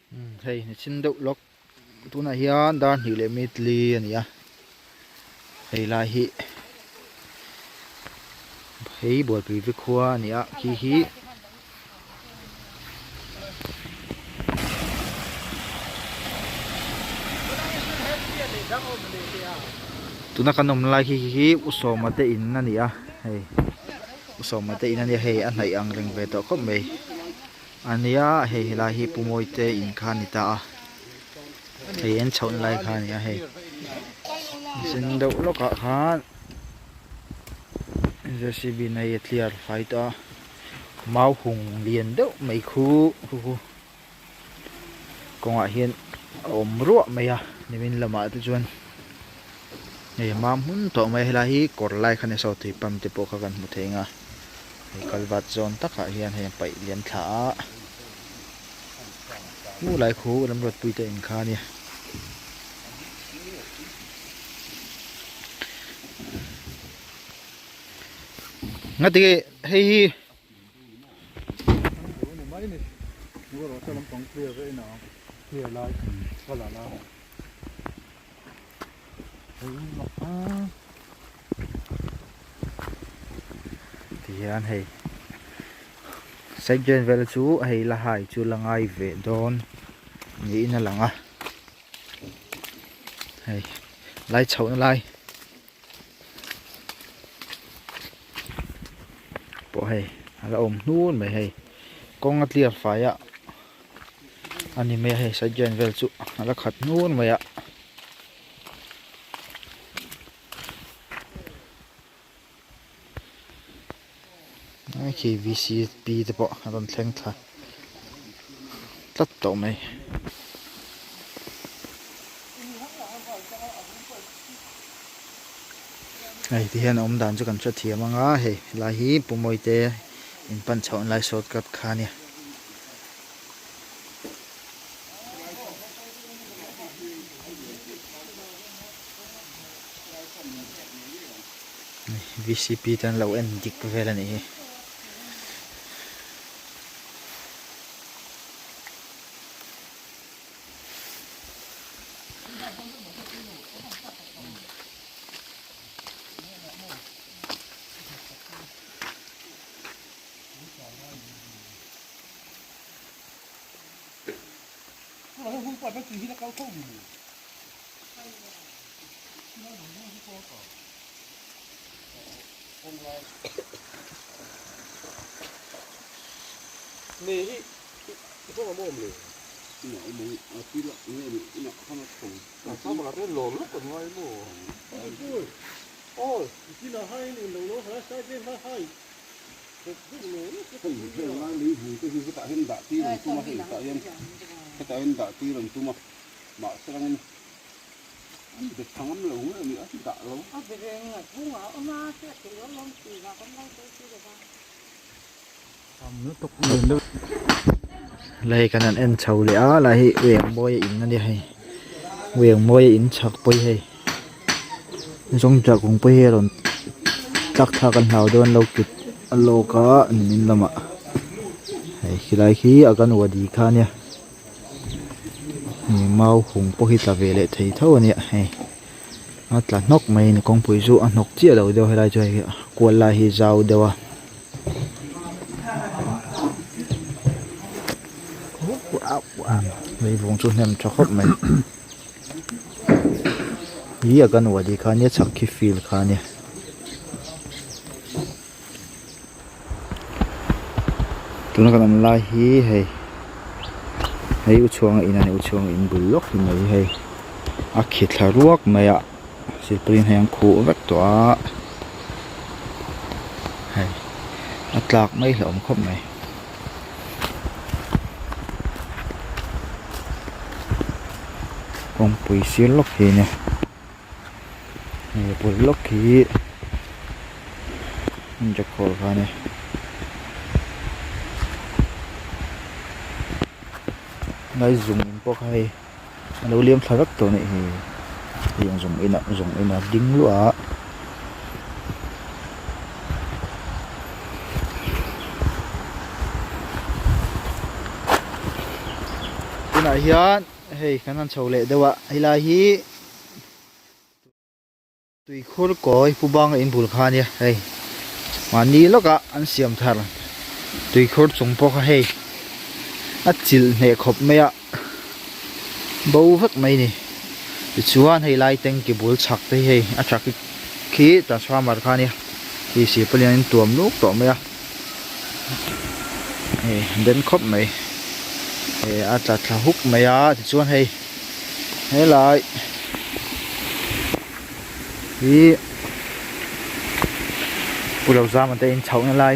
Hei chin deuh lok tuna hian dar hnih leh mitli ania hei lai hi hei bualpui vi khua ania hi tuna kanom lai hi usawmate in ania hei usawmate in ania hei a hnai ang reng ve to khop mai ania hei lai hi pumawi te in kha ni ta a hei en chhawn lai kha ania hei chin deuh lawkah khan JCB nei a tliar fai ta mau hung lian deuh mai khu kawngah hian a awm ruah mai a nimin lamah te chuan hei mam hun tawh mai helai hi kawr lai kha ni so tui pam te pawh kha kan hmu thei nga hei kalvat zone takah hian hei paih lian thla a mu lai khu lam rot pui te in kha ni ngati hei hi hian hei section vel chu hei la hai chu langai ve don ni na langa hei lai chho na lai po hei ala om nun mai hei kong atliar faya ani me hei section vel chu ala khat nun mai a KVCP te pawh a rawn thleng thla tlat tawh mai hei ti hian awm dan chu kan hre thiam anga hei lai hi pumawi te in pan chhoh lai shortcut kha nia VCP tan lo en dik vel ani hi Nih, itu nggak mau beli. Nggak mau, tidak ini nak sama pun. Sama lah, itu lolo kan nggak itu. Oh, ini nak hai ni lolo, hai saya je hai. Itu lolo. Itu nggak lihu, itu kita tak hendak tirum, cuma tak yang kita hendak tirum cuma mak serang ini. Ini tangan lolo ni, tak lolo. Apa dia ingat bunga, emas, itu lolo tiga, kan lolo tiga. lai kanan en chho le a la hi weng boy in ani hei weng boy in chak poi hei jong ja kong poi he ron tak tha kan hlau don lo kit allo ka nin lama hei hilai hi akan wadi kha nia ni mau hung po hi ta vele thei tho ani hei atla nok mai ni kong pui zu a nok chi lo deuh helai chu hei kwal lai hi zau dewa mấy vùng chung nem cho khóc mày ý ở gần đi khá nhất chắc khi feel khá nhé tụi nó còn lại hi hay hay uchuang in này uchuang in bullock in này hay à khít là ruốc mày ạ chỉ pin hàng khu vắt tỏa hay at lạc mấy lỏng khóc mày con pui xíu lốc hi nè này pui lốc hi mình chụp khổ ra nè ngay dùng bóc hay đầu liêm phải rất tổ này thì dùng in đính lụa tuna hian hei kanan chho le dewa helai hi tui khur koi pubang in bul kha nia hei mani loka an siam thar tui khur chung po kha hei a chil ne khop meya bo vak mai ni chuan hei lai teng ki bul chak te hei a chak khi transformer kha nia ki si palian in tuam nuk to meya hei den khop mai hei a tla thla huk meya chuan hei helai hi pulau zam ate in chau na lai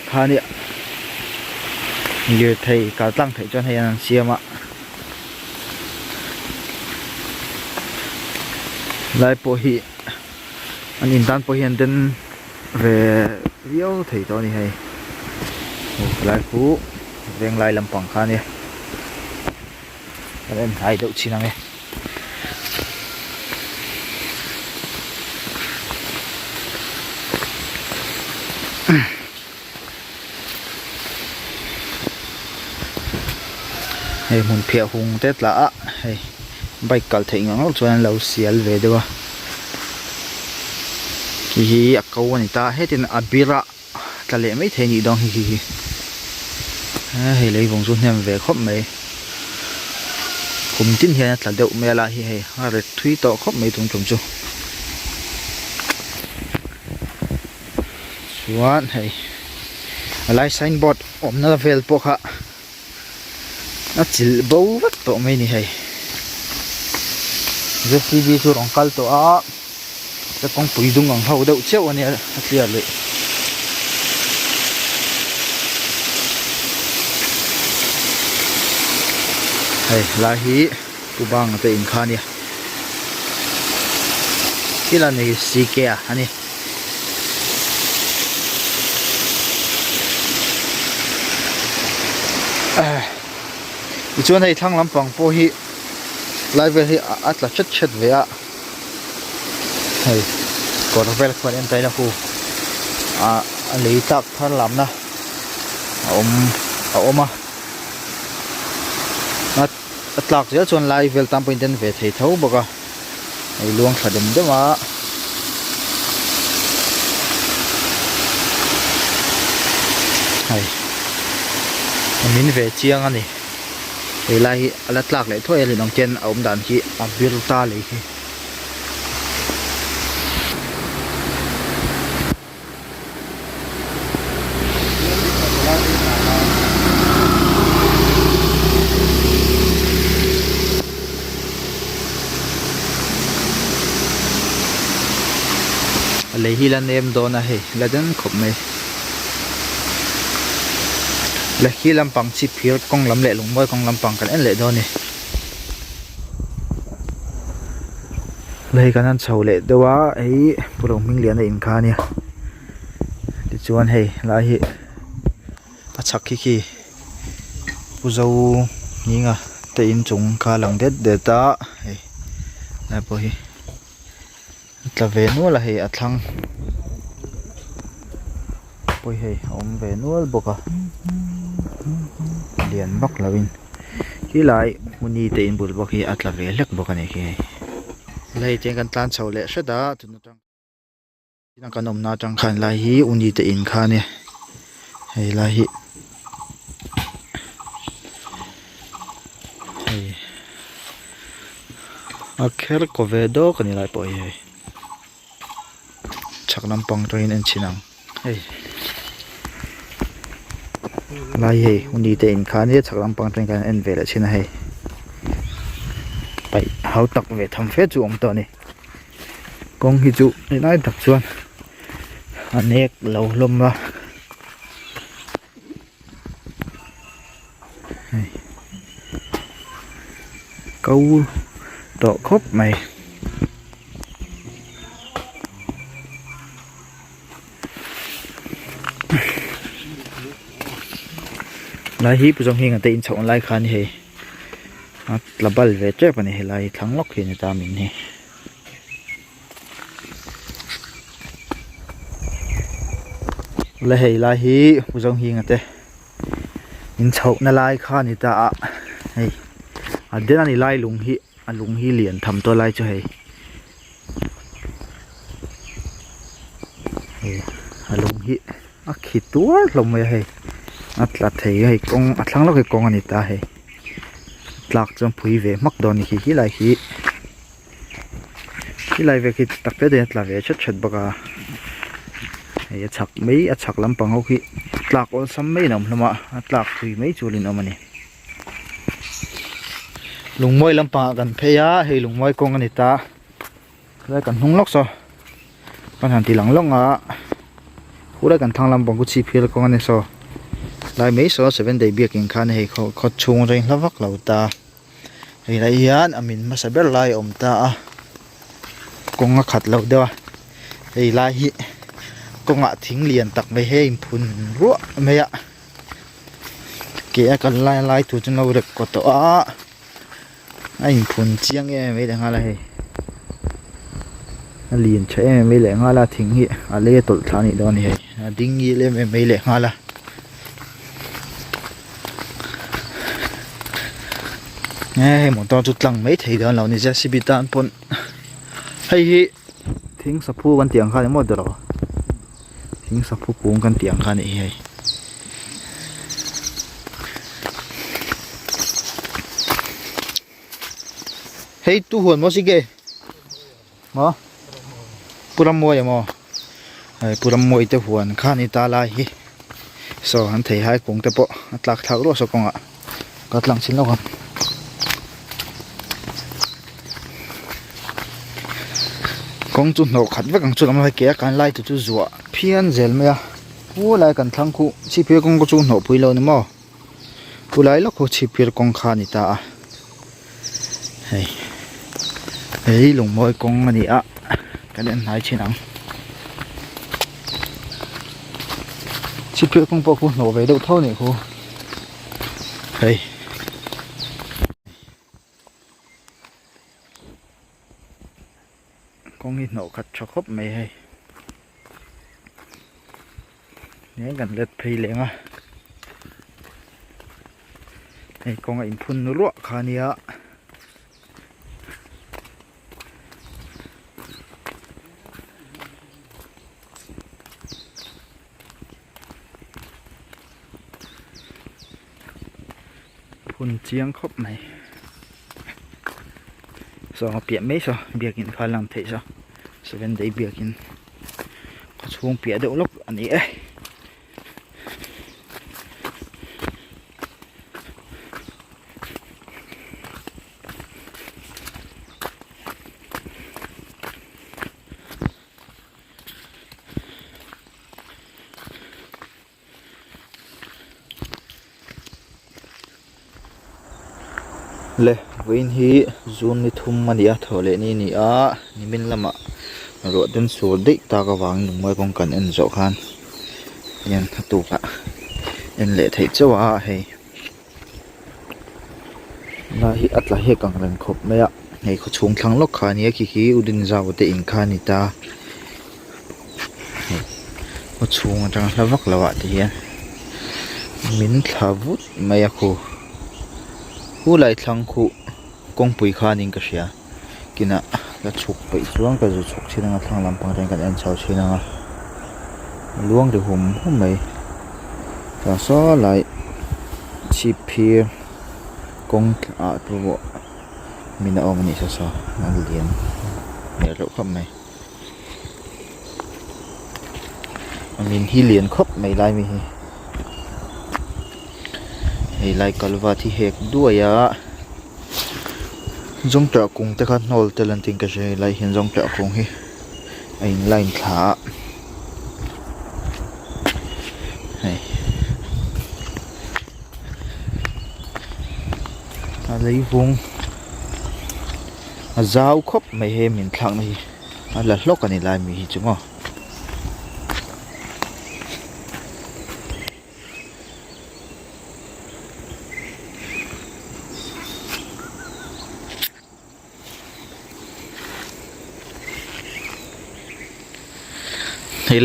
kha ni ye thei ka tlang thei chuan hei an siama lai po hi an in dan po hian den ve riau thei to ni hei lai pu veng lai lampang kha ni kan en hai deuh chinang e hei mun phia hung te tla a hei bike kal thei ngang chuan lo sial ve dewa ki hi a ko ani ta hetin abira tale mai thei ni dong hi hei lei vong chu hnem ve khop mai kum tin hian tla deuh me la hi hei ha re thui to khop mai tung tum chu chuan hei alai signboard omna vel po kha nó chỉ bấu vắt tổ mày này hay JCB chu rong kal to a cái con bụi dung ngang hậu đậu chéo anh ấy clear lại hay là hi tu bang te in khan ya cái là này xì kè anh ấy chuan hei thlang lampang po hi lai vel hi atla chat ve a hei kor vel khwan en taina hu a lei tak thar lamna a oma atlak zel chuan lai vel tam point den ve thei tho boka hei luang thadem dema hei min ve chiang ani hei lai hi ala tlak le thoi le nong chen aum dan hi a bir ta le hi le hi la nem do na hei la den khop mai le khi lampang chi phir kong lam le lung moi kong lampang kan en le do ni lei kan an chho le dewa ei purong ming lian in kha nia ti chuan hei la hi a chak khi puzo ninga te in chung kha lang det ta hei la po hi tla ve nu la hei a thlang poi hei om ve nual boka lian mak lawin hi lai muni te in bul bok hi atla ve lek bok ani khi lei teng kan tlan chho le shada tun tang ina kan om na tang khan lai hi uni te in kha ne hei lai hi hei akher ko ve do kan lai poi hei chaknam pang train en chinang hei lai hei uni te in khan hi chaklam pang train kan en ve la china hei pai hau tak ve tham fe chu om to ni kong hi chu ni nai tak chuan anek lo lom wa câu to khop mày lai hi pu jong hing ate in chong lai khan he tlabal ve che pani he lai thlang lok hi ni ta min he la hei lai hi pu jong hing ate in chok na lai khan ni ta hei เดี๋ยวนี้ไล่ลุงฮีลุงฮีเหรียญทำตัวไล่จะให้ลุงฮีขีดตัวลงไปให้อัดลัดให้กงอัดลังแล้วให้กงอันนี้ตาให้หลักจนพุยเวมักโดนขี้ไล่ขี้ไล่เวขี้ตักเดียดละเวชัดบักไอ้ชักไม่ชักลำปังเขาขี้หลักอนซ้ำไม่หนำละมาหลักพุยไม่จูลินเอามันนี่ลุงมวยลำปางกันเพยาให้ลุงมวยกงอันนี้ตาได้กันหุ่งล็อกซอปัญหาที่หลังล็อกผู้ได้กันทางลำปางกุชีเพียรกงอันนี้ซอลายไม่ซอ7 day เบียกินข้าวให้เขาชงเริงละวักเหล่าตาให้ไรยันอามินมาสับเบลลายอมตากงขัดเหล่าเดียวให้ลายกงทิ้งเหรียญตักไปให้พุ่นรัวไม่อะเกี่ยกันลายตัวจนเราเด็กกตัวไอ้พุ่นเจียงไม่ได้หาอะไรเหรียญใช้ไม่ได้หาละทิ้งฮีอะไรตุลทานี่ดอนนี่ดิ้งยี่เลยไม่ได้หาละหมดตอนจุดหลังไม่ถี่เดินเรานี่จะสิบิตานปนให้ทิ้งสับผู้กันเตียงข้าในหมดเดี๋ยวทิ้งสับผู้ปูงกันเตียงข้านี่ให้ตู้หัวมั้งสิเกมั้งปุรมวยมั้งปุรมวยแต่หัวข้านี่ตาลายสอหันถี่ให้กงแต่ปะหลักทักรัวสกงก็หลังชิ้นแล้วครับกงจุดหนกขัดไว้กังจุดกำลังเกี่ยกันไล่จุดจั่วเพี้ยนเจลเมียผู้ไล่กันทั้งคู่ชีเพียกงก็จุดหนกปุยเราเนี่ยมั้งผู้ไล่แล้วก็ชีเพียกงขานิตาเฮ้ยหลงมวยกงมันนี่กันเดินหายชินังชีเพียกงพวกผู้หนกไปดูเท่านี่คู่เฮ้ยกงหินหนขัดชอบไม่ให้เนี่ยกันเล็ดพีเลยงไอ้กงอินพุ่นรัวขานี้พุ่นเจียงครบไหมสองเปียไม่ซะเบียกินข้าวหลังเทซะ7 day เบียกินก็ช่วงเปียเดี๋ยวลบอันนี้เลยวินฮีซูนนี่ทุ่มมันเดียเท่าเลนี่นี่นี่เป็นละมะรถเดินสูดดิตากวางหนุ่มไว้ป้องกันเอ็นโจคันยันตุกเอ็นเละไทยเจ้าให้ลาฮิอัตลาเฮกังเริงครบไม่ให้เขาชงทั้งลูกค้านี้ขี้อุดินจาวเตอินคานิตาเขาชงจังละวักละวะที่เห็นมินทาวุฒไม่ยาคูผู้ไล่ทั้งคู่กงปุยขานิ่งก็เสียกินก็ฉุกไปช่วงก็จะฉุกชิ้นงาทางลำพังแรงกันเอ็นชาวชิ้นงาล่วงเดือดหุ่มไม่แต่ซ้อไล่ชีเพียกงตัวมีน้าอมันนี่ซ้อนักเรียนเนี่ยเราครบไหมมีที่เรียนครบไม่ไล่มีไล่กอลวาที่เฮกด้วยจงเจาะกุ้งแต่ขัดนอลเตลันติงก็ใช่ไล่เห็นจงเจาะกุ้งไอ้ไล่ขาอะไรวงเจ้าครบไม่เห็นมินทางนี่อะไรลกกันนี่ไล่มีจุ๊ง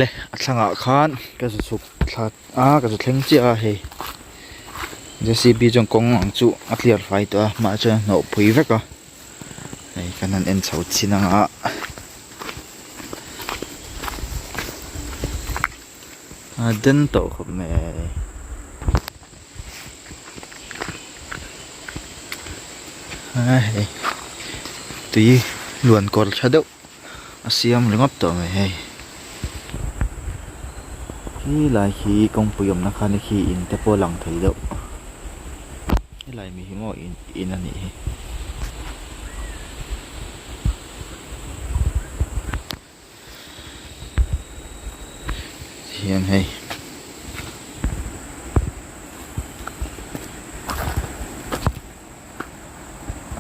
เลยอัดสังอาคารก็จะสุกทัดก็จะเลี้ยงเจ้า JCB trong công ang chu a clear fai to ma cha no phui vek a ei kanan en chho chinanga a den to khop me ai tui luan kor chadeu asiam lengop to me hei hi lai hi kong puyom na khani hi in te po lang thei deuh hi lai mi hi mo in ani hi hian hei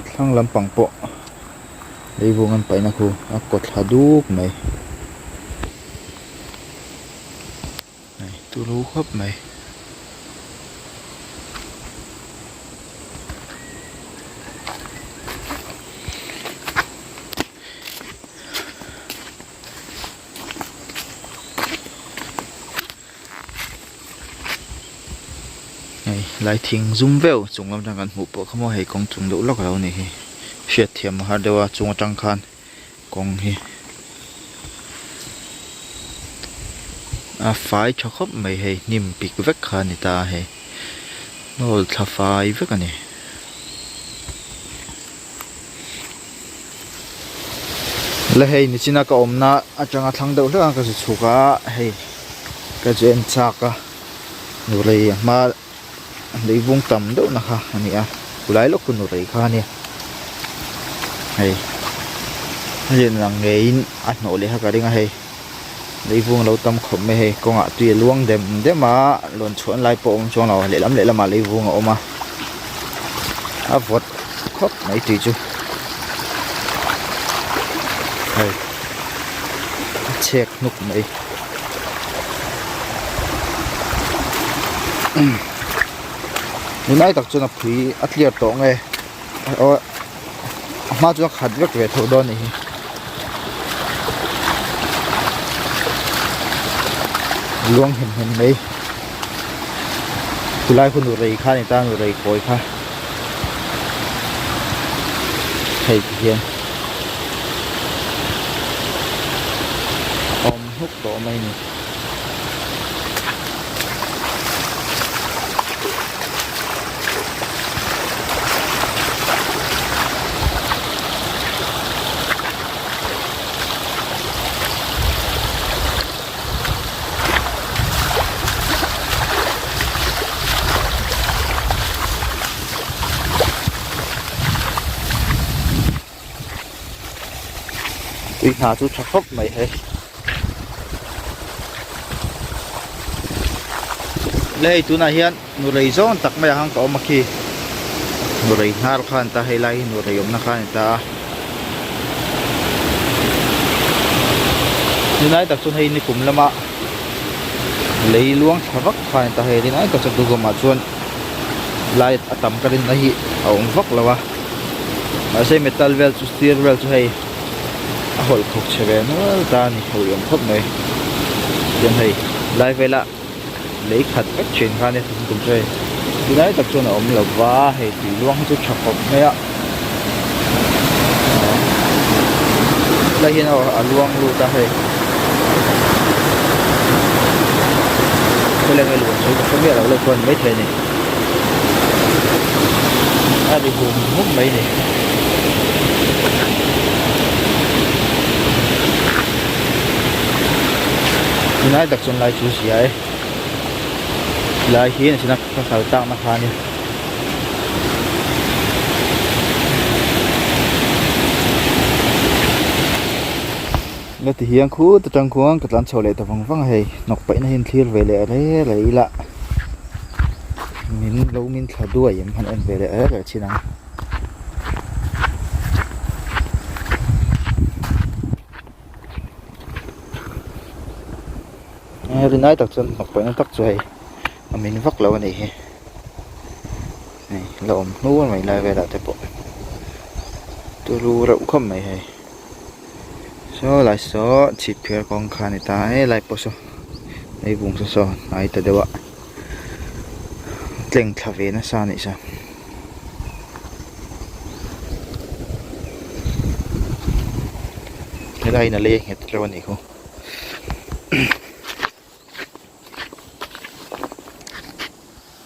thlang lampang po leivungan pa na khu a kot haduk mai này tu lú khắp mày này lại thiêng zoom veo chúng làm rằng hụp bộ không hay con chúng đủ lóc đâu này xét thiểm hạt đều chúng trăng khan con hi phải cho khóc mày hay niềm bị vết khan người ta hay nó là phải vết cái này là hay như thế nào cái ôm na chẳng thằng đâu nữa cái sự cả hay cái chuyện chắc à nụ này mà lấy vùng tầm đâu nè ha anh à lại lúc nụ này khan nè hay hiện là nghề ăn nổ lấy ha cái đấy hay lấy vuông lâu tâm khổng mê hay con ạ tùy luông đêm mà luôn chuẩn lại bộ cho nó lệ lắm mà lấy vuông ôm mà vật khóc mấy tùy chứ hay check nút mấy nay tập cho nó phí ắt liệt tổ nghe mà cho nó khát việc về thổ đô này luang hình mấy từ lai con người khai người ta người coi khai thầy hiền om hút tổ mây này tùy hạ chút chắc khóc mày hay lấy tu na hian nu rei zon tak mai hang ka oma khi nu rei har khan ta hay lai nu rei om na khan ta ni nai tak chun hei ni kum lama lei luang thavak khan ta hei ni nai ka chatu go ma chuan lai atam karin na hi a ong vak lawa a sei metal vel chu steel vel chu hei a hol khok cheve no ta ni hoyom khop mai yan hei lai vela lấy khát các chuyện khan này cũng chơi từ đấy tập trung ở ông là vá hay thì luang chút chọc hộp này ạ đây hiện ở luang luôn ta hay đây là người luang chơi không biết là lâu quên mấy thế này đi hùng hút mấy này từ đấy tập trung lại chú sĩ ấy lại hi này nak khảo tang na khani là thì hiang khu tự trang kuang cái lan chầu lệ tập vong vong hay nọc bậy na hin clear về lệ đấy lấy lạ min lâu min thà đuôi em hắn em về lệ ấy là chi nào rồi nãy tập chân nọc bậy nó tắc rồi mình vắt lâu này này lộn nú mày lại về lại tới bộ tôi lu rượu không mày hay số lại số chỉ phía con khăn này ta ấy lại bộ số đây vùng số số này tới đâu ạ tleng thave na sa ni sa helai na le het lo ni ko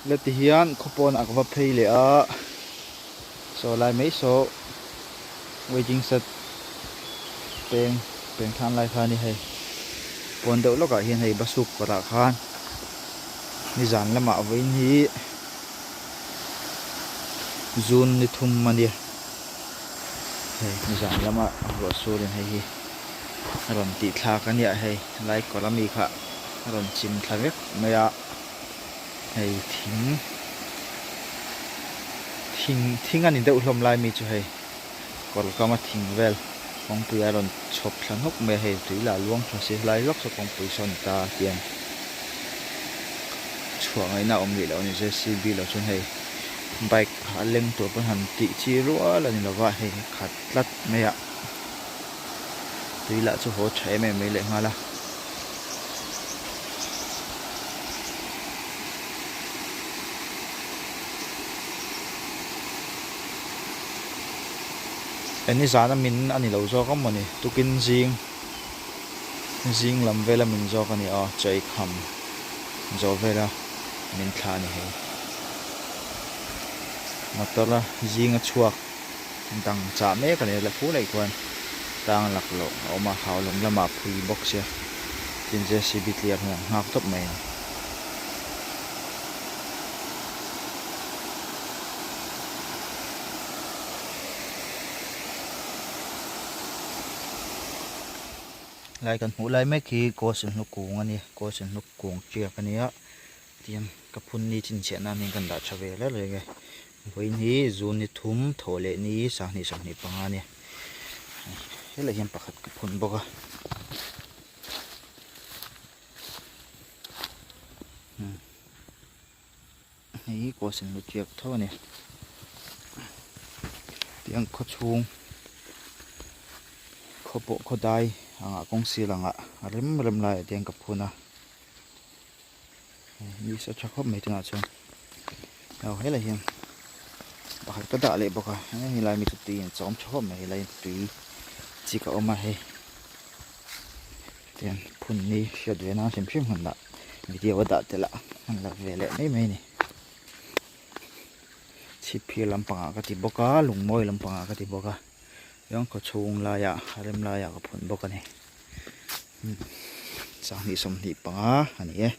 leti hian khopon akwa phei le a so lai mai so waiting set peng than lai kha ni hei pon deuh loka hian hei basuk kora khan ni zan lama vein hi zun ni thum mani hei ni zan lama ro surin hei hi ron ti thla ka ni a hei lai kolami kha ron chim thlawek maya hei thing ani deuh hlom lai mi chu hei kol kama thing vel kong pui ron chop thlan hok me hei tui la luang thla si lai lok so kong pui son ta tian chuang ai na om li lo ni JCB lo chun hei bike ha leng to pan han ti chi ruwa la ni lawa hei khat lat me ya tui la chu ho thai me me le ngala ani zana min ani lo zo kam mani tukin jing lam vela min zo ka ni a chai kham zo vela min thla ni hei motora jing a chuak dang cha me ka ni la fu lai kwan tang lak lo oma haw lom lama phui box ya tin JCB clear ngak top mai lai kan hmu lai mek hi course hnuk kung ani course hnuk kung chia ka ni a tiam ka phun ni chin che na min kan da thawe la le ge voin hi zun ni thum thole ni sa ni panga ni hela hiam pakhat ka phun boka hi course hnuk chiak tho ni tiang kho chung khopo khodai anga kong silanga rem lai tiang ka phuna ni sa chakhop mai tana chon aw hela hiam pakhat ka da le boka hi lai mi tu tin chom chakhop mai lai tui chi ka oma he tiang phun ni shed ve na sim hrim hna video da tela an la vele nei mai ni chipi lampanga ka ti boka lungmoi lampanga ka ti boka yang ko chung la ya rem la ya ka phun boka ni sang ni som ni panga ani e